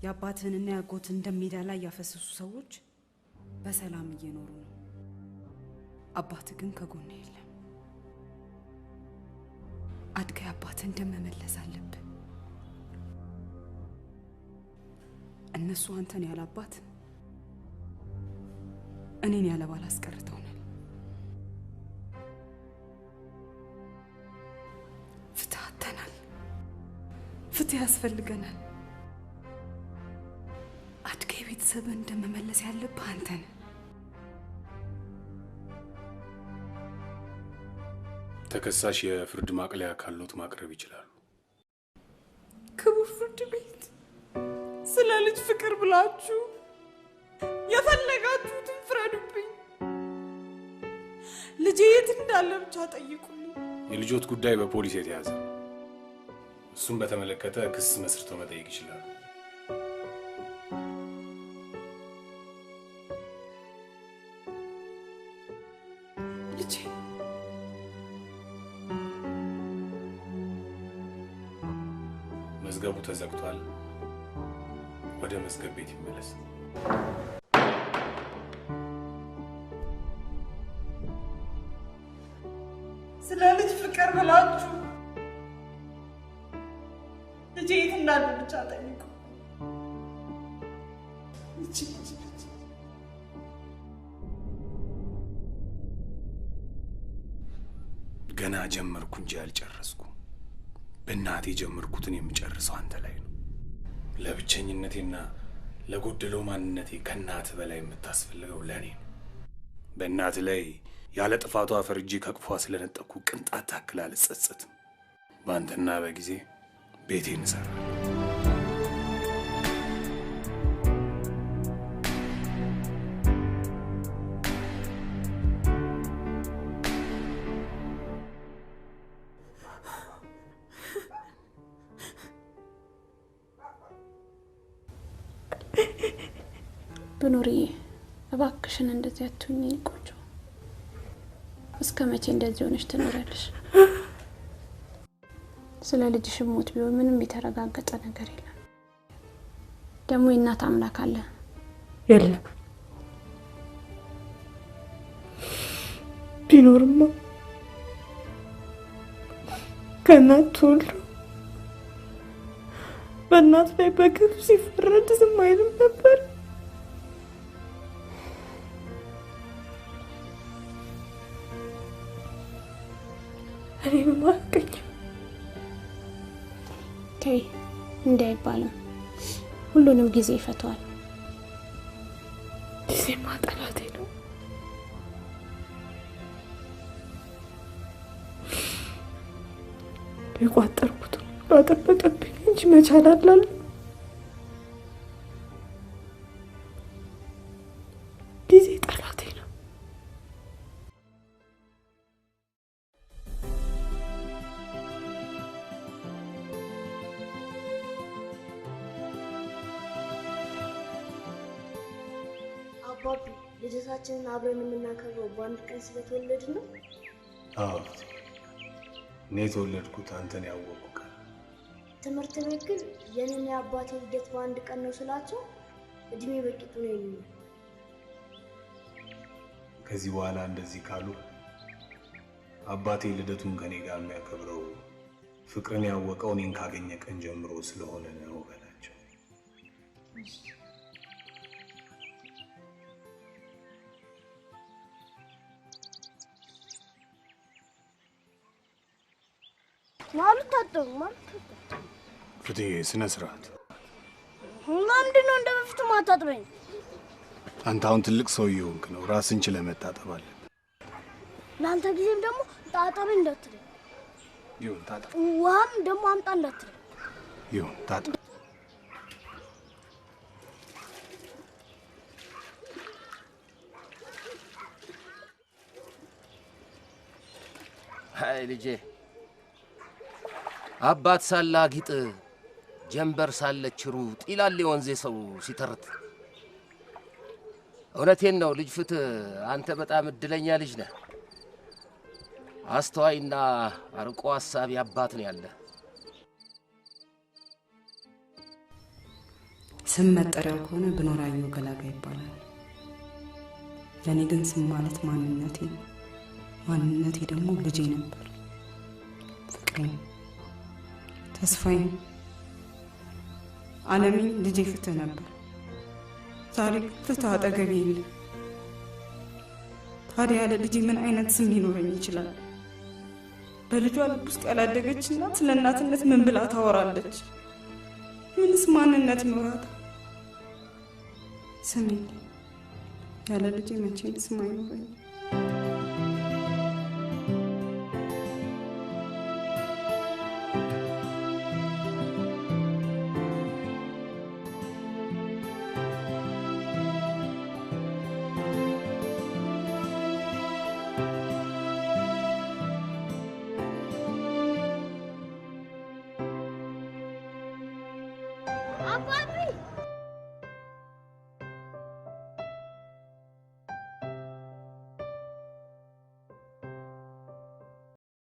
ያባትህንና ያጎትን እንደሜዳ ላይ ያፈሰሱ ሰዎች በሰላም እየኖሩ ነው። አባትህ ግን ከጎን የለም። አድገህ አባትህን እንደመመለስ አለብህ። እነሱ አንተን ያለ አባት እኔን ያለ ባል አስቀርተውናል። ፍትህ አጥተናል። ፍትህ ያስፈልገናል። አድገህ ቤተሰብህን እንደመመለስ ያለብህ አንተ ነህ። ተከሳሽ የፍርድ ማቅለያ ካሉት ማቅረብ ይችላሉ። ክቡር ፍርድ ቤት፣ ስለ ልጅ ፍቅር ብላችሁ የፈለጋችሁትን ፍረዱብኝ። ልጄ የት እንዳለ ብቻ ጠይቁልኝ። የልጆት ጉዳይ በፖሊስ የተያዘ፣ እሱን በተመለከተ ክስ መስርተው መጠየቅ ይችላሉ። ልጄ መዝገቡ ተዘግቷል። ወደ መዝገብ ቤት ይመለስ። ስለ ልጅ ፍቅር ብላችሁ ልጄ የት እንዳለ ብቻ ጠይቁ። ገና ጀመርኩ እንጂ አልጨረስኩም። በእናቴ ጀመርኩትን የምጨርሰው አንተ ላይ ነው። ለብቸኝነቴና ለጎደለው ማንነቴ ከእናት በላይ የምታስፈልገው ለኔ ነው። በእናት ላይ ያለ ጥፋቷ ፈርጄ ከቅፏ ስለነጠኩ ቅንጣት ታክል አልጸጸትም። በአንተና በጊዜ ቤቴን እሰራለሁ። ብኑርዬ እባክሽን እንደዚህ አትሁኚ ቆንጆ። እስከ መቼ እንደዚህ ሆነሽ ትኖሪያለሽ? ስለ ልጅሽ ሞት ቢሆን ምንም የተረጋገጠ ነገር የለም። ደግሞ የእናት አምላክ አለ። የለም ቢኖርማ ከእናት ተወልዶ በእናት ላይ በግፍ ሲፈረድ ዝም አይልም ነበር። እኔም አልቀኝም። ተይ እንዳይባልም ሁሉንም ጊዜ ይፈታዋል። ጊዜማ ጠላቴ ነው። የቋጠርኩት ባጠበቀብኝ እንጂ መቻል አላለም። ጊዜ ጠላቴ ነው። አባቢ ልደታችንን አብረን የምናከብረው በአንድ ቀን ስለተወለድን ነው? አዎ፣ እኔ የተወለድኩት አንተን ያወቁ ቀን። ትምህርት ቤት ግን የኔና የአባቴ ልደት በአንድ ቀን ነው ስላቸው እድሜ በቂጡ ነው የሚሉኝ። ከዚህ በኋላ እንደዚህ ካሉ አባቴ ልደቱን ከኔ ጋር የሚያከብረው ፍቅርን ያወቀው እኔን ካገኘ ቀን ጀምሮ ስለሆነ ነው በላቸው። ማለት ፍትሄ ስነ ስርዓት። ለምንድን ነው እንደበፊቱ ማታጥበኝ? አንተ አሁን ትልቅ ሰው እየሆንክ ነው። ራስን ችለህ መታጠብ አለብህ። ለአንተ ጊዜም ደግሞ ታጠበኝ እንዳትለኝ። ይሁን ታጠብ። ውሃም ደግሞ አምጣ እንዳትለኝ። ይሁን ታጠብ። አይ ልጄ አባት ሳላ ጊጥ ጀንበር ሳለች ሩጥ ይላል የወንዜ ሰው ሲተርት። እውነቴን ነው ልጅ ፍትህ፣ አንተ በጣም እድለኛ ልጅ ነህ። አስተዋይና አርቆ ሐሳቢ አባት ነው ያለ። ስም መጠሪያው ከሆነ ብኖራየው ገላጋ ይባላል። ለኔ ግን ስም ማለት ማንነቴ ነው። ማንነቴ ደግሞ ልጄ ነበር፣ ፍቅሬ፣ ተስፋዬ፣ ዓለሜ፣ ልጄ ፍትህ ነበር። ዛሬ ፍትህ አጠገቤ የለ። ታዲያ ያለ ልጄ ምን አይነት ስም ሊኖረኝ ይችላል? በልጇ ልብ ውስጥ ያላደገች እናት ስለ እናትነት ምን ብላ ታወራለች? ምንስ ማንነት ይኖራታል? ስሜ ያለ ልጄ መቼም ስም አይኖረኝም። አባቴ